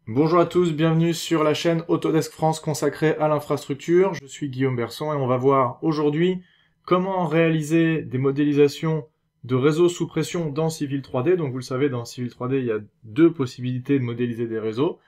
Bonjour à tous, bienvenue sur la chaîne Autodesk France consacrée à l'infrastructure. Je suis Guillaume Berson et on va voir aujourd'hui comment réaliser des modélisations de réseaux sous pression dans Civil 3D. Donc vous le savez, dans Civil 3D, il y a deux possibilités de modéliser des réseaux.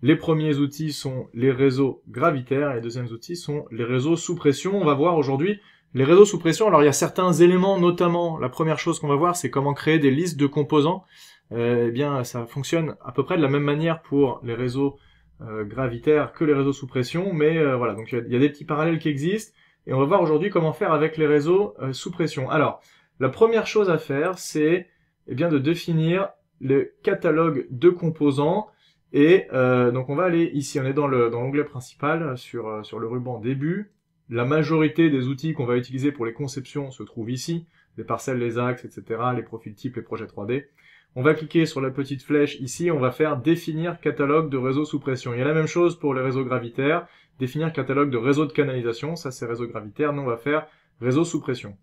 Les premiers outils sont les réseaux gravitaires et les deuxièmes outils sont les réseaux sous pression. On va voir aujourd'hui les réseaux sous pression. Alors il y a certains éléments, notamment la première chose qu'on va voir, c'est comment créer des listes de composants. Eh bien, ça fonctionne à peu près de la même manière pour les réseaux gravitaires que les réseaux sous pression, mais voilà, donc il y a des petits parallèles qui existent, et on va voir aujourd'hui comment faire avec les réseaux sous pression. Alors, la première chose à faire, c'est bien de définir le catalogue de composants, et donc on va aller ici, on est dans l'onglet principal, sur le ruban début. La majorité des outils qu'on va utiliser pour les conceptions se trouvent ici, les parcelles, les axes, etc., les profils types, les projets 3D. On va cliquer sur la petite flèche ici, on va faire définir catalogue de réseaux sous pression. Il y a la même chose pour les réseaux gravitaires, définir catalogue de réseaux de canalisation, ça c'est réseau gravitaire, nous on va faire réseau sous pression.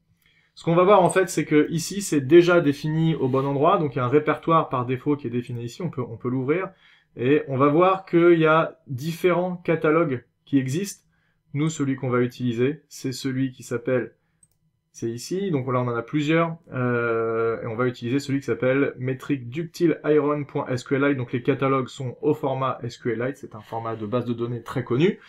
Ce qu'on va voir en fait, c'est que ici c'est déjà défini au bon endroit, donc il y a un répertoire par défaut qui est défini ici, on peut l'ouvrir, et on va voir qu'il y a différents catalogues qui existent. Nous, celui qu'on va utiliser, c'est celui qui s'appelle, c'est ici, donc voilà, on en a plusieurs, et on va utiliser celui qui s'appelle metric ductile iron.sqlite, donc les catalogues sont au format SQLite, c'est un format de base de données très connu,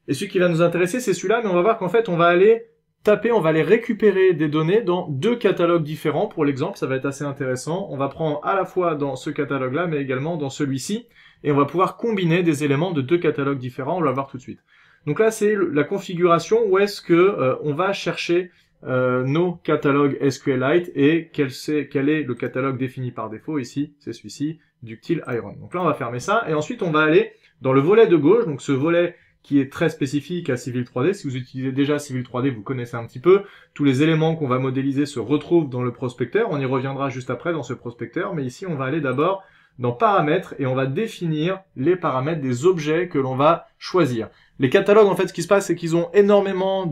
et celui qui va nous intéresser, c'est celui-là, mais on va voir qu'en fait, on va aller taper, on va aller récupérer des données dans deux catalogues différents, pour l'exemple, ça va être assez intéressant, on va prendre à la fois dans ce catalogue-là, mais également dans celui-ci, et on va pouvoir combiner des éléments de deux catalogues différents, on va le voir tout de suite. Donc là, c'est la configuration où est-ce que on va chercher nos catalogues SQLite et quel est le catalogue défini par défaut ici, c'est celui-ci, Ductile Iron. Donc là on va fermer ça et ensuite on va aller dans le volet de gauche, donc ce volet qui est très spécifique à Civil 3D. Si vous utilisez déjà Civil 3D, vous connaissez un petit peu. Tous les éléments qu'on va modéliser se retrouvent dans le prospecteur. On y reviendra juste après dans ce prospecteur, mais ici on va aller d'abord dans paramètres et on va définir les paramètres des objets que l'on va choisir. Les catalogues, en fait, ce qui se passe, c'est qu'ils ont énormément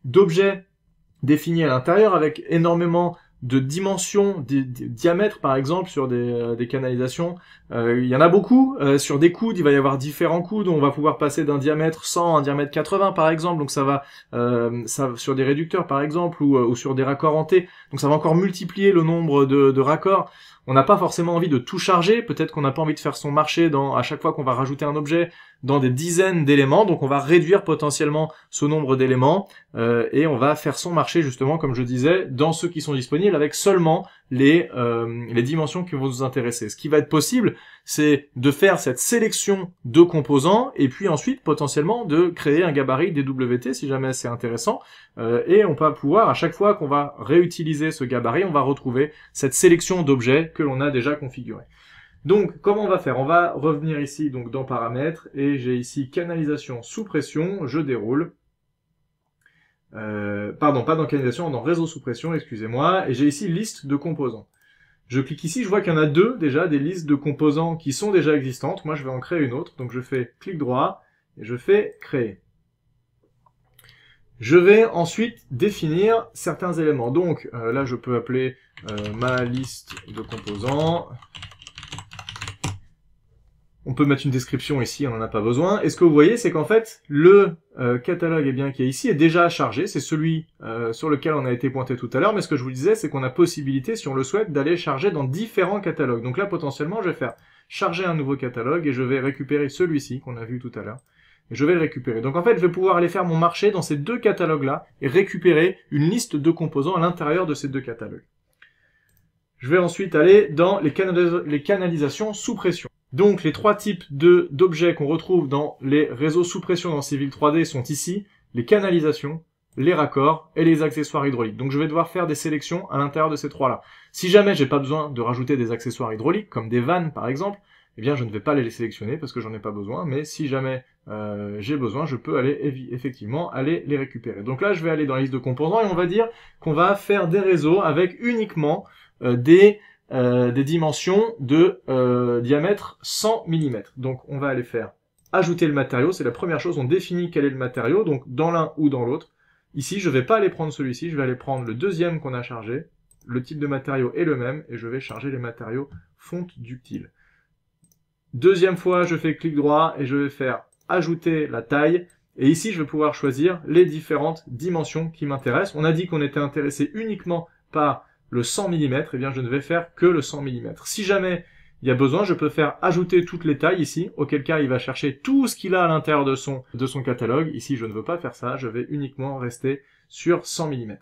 d'objets définis à l'intérieur avec énormément de dimensions, des diamètres par exemple sur des canalisations. Il y en a beaucoup. Sur des coudes, il va y avoir différents coudes. On va pouvoir passer d'un diamètre 100 à un diamètre 80 par exemple. Donc ça va sur des réducteurs par exemple ou sur des raccords en T. Donc ça va encore multiplier le nombre de raccords. On n'a pas forcément envie de tout charger. Peut-être qu'on n'a pas envie de faire son marché à chaque fois qu'on va rajouter un objet dans des dizaines d'éléments. Donc on va réduire potentiellement ce nombre d'éléments et on va faire son marché justement, comme je disais, dans ceux qui sont disponibles avec seulement les dimensions qui vont nous intéresser. Ce qui va être possible, c'est de faire cette sélection de composants et puis ensuite potentiellement de créer un gabarit DWT si jamais c'est intéressant. Et on va pouvoir, à chaque fois qu'on va réutiliser ce gabarit, on va retrouver cette sélection d'objets que l'on a déjà configurés. Donc, comment on va faire? On va revenir ici donc dans paramètres et j'ai ici canalisation sous pression, je déroule. Pardon, pas dans canalisation, dans réseau sous pression, excusez-moi, et j'ai ici liste de composants. Je clique ici, je vois qu'il y en a deux déjà, des listes de composants qui sont déjà existantes. Moi, je vais en créer une autre, donc je fais clic droit et je fais créer. Je vais ensuite définir certains éléments. Donc là, je peux appeler ma liste de composants. On peut mettre une description ici, on n'en a pas besoin. Et ce que vous voyez, c'est qu'en fait, le catalogue qui est ici est déjà chargé. C'est celui sur lequel on a été pointé tout à l'heure. Mais ce que je vous disais, c'est qu'on a possibilité, si on le souhaite, d'aller charger dans différents catalogues. Donc là, potentiellement, je vais faire charger un nouveau catalogue et je vais récupérer celui-ci qu'on a vu tout à l'heure. Et je vais le récupérer. Donc en fait, je vais pouvoir aller faire mon marché dans ces deux catalogues-là et récupérer une liste de composants à l'intérieur de ces deux catalogues. Je vais ensuite aller dans les canalisations sous pression. Donc les trois types d'objets qu'on retrouve dans les réseaux sous pression dans Civil 3D sont ici, les canalisations, les raccords et les accessoires hydrauliques. Donc je vais devoir faire des sélections à l'intérieur de ces trois-là. Si jamais j'ai pas besoin de rajouter des accessoires hydrauliques, comme des vannes par exemple, eh bien je ne vais pas les sélectionner parce que j'en ai pas besoin, mais si jamais j'ai besoin, je peux effectivement aller les récupérer. Donc là je vais aller dans la liste de composants et on va dire qu'on va faire des réseaux avec uniquement des dimensions de diamètre 100 mm. Donc on va aller faire ajouter le matériau, c'est la première chose, on définit quel est le matériau, donc dans l'un ou dans l'autre. Ici, je ne vais pas aller prendre celui-ci, je vais aller prendre le deuxième qu'on a chargé, le type de matériau est le même, et je vais charger les matériaux fonte ductile. Deuxième fois, je fais clic droit et je vais faire ajouter la taille. Et ici, je vais pouvoir choisir les différentes dimensions qui m'intéressent. On a dit qu'on était intéressé uniquement par le 100 mm, et bien je ne vais faire que le 100 mm. Si jamais il y a besoin, je peux faire ajouter toutes les tailles ici, auquel cas il va chercher tout ce qu'il a à l'intérieur de son catalogue. Ici, je ne veux pas faire ça, je vais uniquement rester sur 100 mm.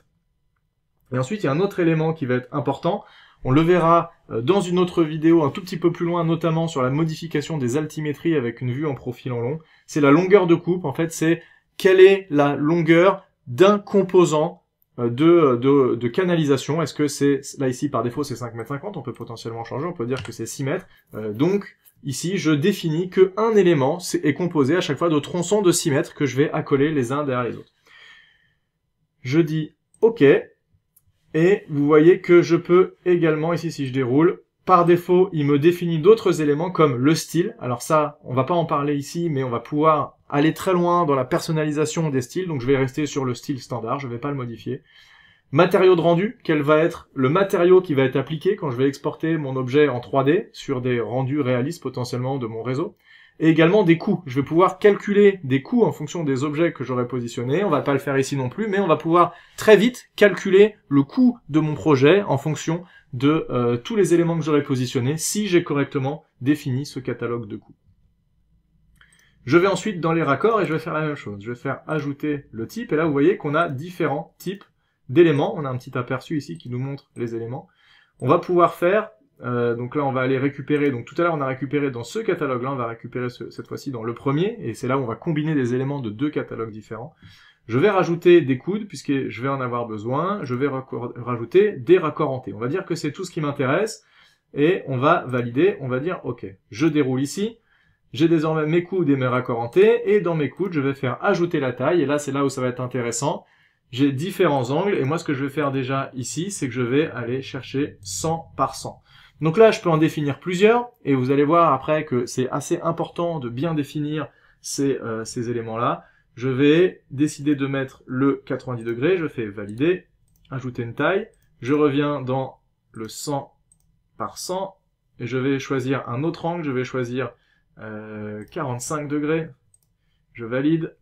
Et ensuite, il y a un autre élément qui va être important. On le verra dans une autre vidéo un tout petit peu plus loin, notamment sur la modification des altimétries avec une vue en profil en long. C'est la longueur de coupe, en fait, c'est quelle est la longueur d'un composant de canalisation. Est-ce que c'est, là ici par défaut c'est 5,50 m, on peut potentiellement changer, on peut dire que c'est 6 mètres. Donc ici je définis qu'un élément est composé à chaque fois de tronçons de 6 mètres que je vais accoler les uns derrière les autres. Je dis OK, et vous voyez que je peux également, ici si je déroule, par défaut il me définit d'autres éléments comme le style. Alors ça, on va pas en parler ici, mais on va pouvoir aller très loin dans la personnalisation des styles, donc je vais rester sur le style standard, je vais pas le modifier. Matériau de rendu, quel va être le matériau qui va être appliqué quand je vais exporter mon objet en 3D sur des rendus réalistes potentiellement de mon réseau. Et également des coûts. Je vais pouvoir calculer des coûts en fonction des objets que j'aurai positionnés. On va pas le faire ici non plus, mais on va pouvoir très vite calculer le coût de mon projet en fonction de tous les éléments que j'aurai positionnés si j'ai correctement défini ce catalogue de coûts. Je vais ensuite dans les raccords et je vais faire la même chose. Je vais faire ajouter le type, et là vous voyez qu'on a différents types d'éléments. On a un petit aperçu ici qui nous montre les éléments. On va pouvoir faire, donc là on va aller récupérer, donc tout à l'heure on a récupéré dans ce catalogue-là, on va récupérer cette fois-ci dans le premier, et c'est là où on va combiner des éléments de deux catalogues différents. Je vais rajouter des coudes, puisque je vais en avoir besoin. Je vais rajouter des raccords en T. On va dire que c'est tout ce qui m'intéresse, et on va valider, on va dire OK. Je déroule ici. J'ai désormais mes coudes et mes raccords en T, et dans mes coudes, je vais faire ajouter la taille, et là, c'est là où ça va être intéressant. J'ai différents angles, et moi, ce que je vais faire déjà ici, c'est que je vais aller chercher 100 par 100. Donc là, je peux en définir plusieurs, et vous allez voir après que c'est assez important de bien définir ces éléments-là. Je vais décider de mettre le 90 degrés, je fais valider, ajouter une taille, je reviens dans le 100 par 100, et je vais choisir un autre angle, je vais choisir 45 degrés, je valide.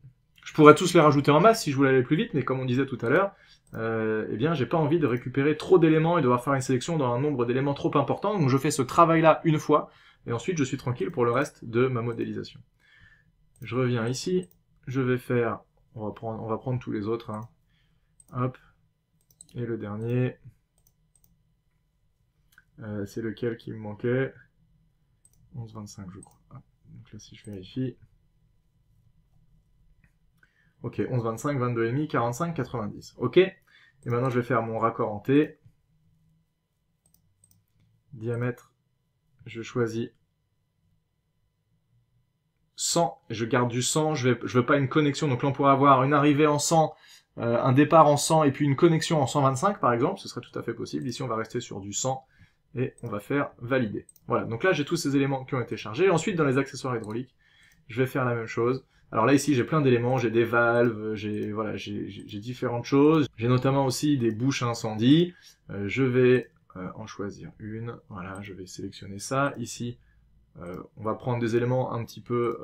Je pourrais tous les rajouter en masse si je voulais aller plus vite, mais comme on disait tout à l'heure, eh bien j'ai pas envie de récupérer trop d'éléments et devoir faire une sélection dans un nombre d'éléments trop important, donc je fais ce travail-là une fois, et ensuite je suis tranquille pour le reste de ma modélisation. Je reviens ici, je vais faire, on va prendre tous les autres, hein. Hop, et le dernier, c'est lequel qui me manquait, 11,25 je crois. Donc là, si je vérifie. Ok, 11,25, 22,5, 45, 90. Ok. Et maintenant, je vais faire mon raccord en T. Diamètre, je choisis 100. Je garde du 100. Je veux pas une connexion. Donc là, on pourrait avoir une arrivée en 100, un départ en 100 et puis une connexion en 125, par exemple. Ce serait tout à fait possible. Ici, on va rester sur du 100. Et on va faire valider. Voilà, donc là j'ai tous ces éléments qui ont été chargés. Ensuite, dans les accessoires hydrauliques, je vais faire la même chose. Alors là ici j'ai plein d'éléments, j'ai des valves, j'ai différentes choses. J'ai notamment aussi des bouches à incendie. Je vais en choisir une. Voilà, je vais sélectionner ça. Ici, on va prendre des éléments un petit peu,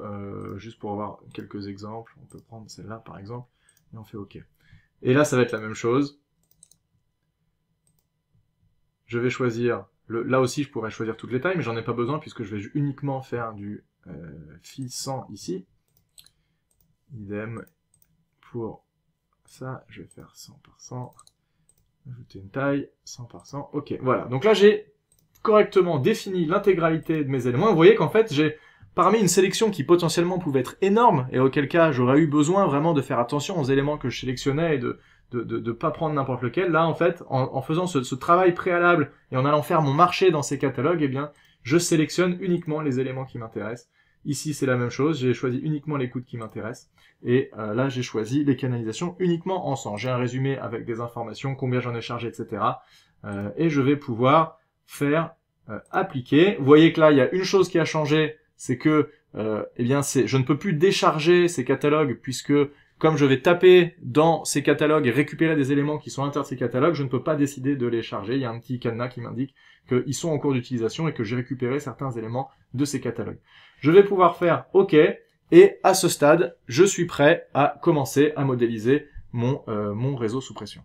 juste pour avoir quelques exemples. On peut prendre celle-là par exemple, et on fait OK. Et là ça va être la même chose. Je vais choisir, là aussi je pourrais choisir toutes les tailles, mais j'en ai pas besoin puisque je vais uniquement faire du Phi 100 ici. Idem pour ça, je vais faire 100 par 100, ajouter une taille, 100 par 100, ok, voilà. Donc là j'ai correctement défini l'intégralité de mes éléments, vous voyez qu'en fait j'ai parmi une sélection qui potentiellement pouvait être énorme, et auquel cas j'aurais eu besoin vraiment de faire attention aux éléments que je sélectionnais et de pas prendre n'importe lequel. Là en fait, en faisant ce travail préalable et en allant faire mon marché dans ces catalogues, eh bien je sélectionne uniquement les éléments qui m'intéressent. Ici c'est la même chose, j'ai choisi uniquement les coudes qui m'intéressent, et là j'ai choisi les canalisations uniquement en 100. J'ai un résumé avec des informations, combien j'en ai chargé, etc. Et je vais pouvoir faire appliquer. Vous voyez que là il y a une chose qui a changé, c'est que eh bien je ne peux plus décharger ces catalogues, puisque comme je vais taper dans ces catalogues et récupérer des éléments qui sont à l'intérieur de ces catalogues, je ne peux pas décider de les charger. Il y a un petit cadenas qui m'indique qu'ils sont en cours d'utilisation et que j'ai récupéré certains éléments de ces catalogues. Je vais pouvoir faire OK, et à ce stade, je suis prêt à commencer à modéliser mon réseau sous pression.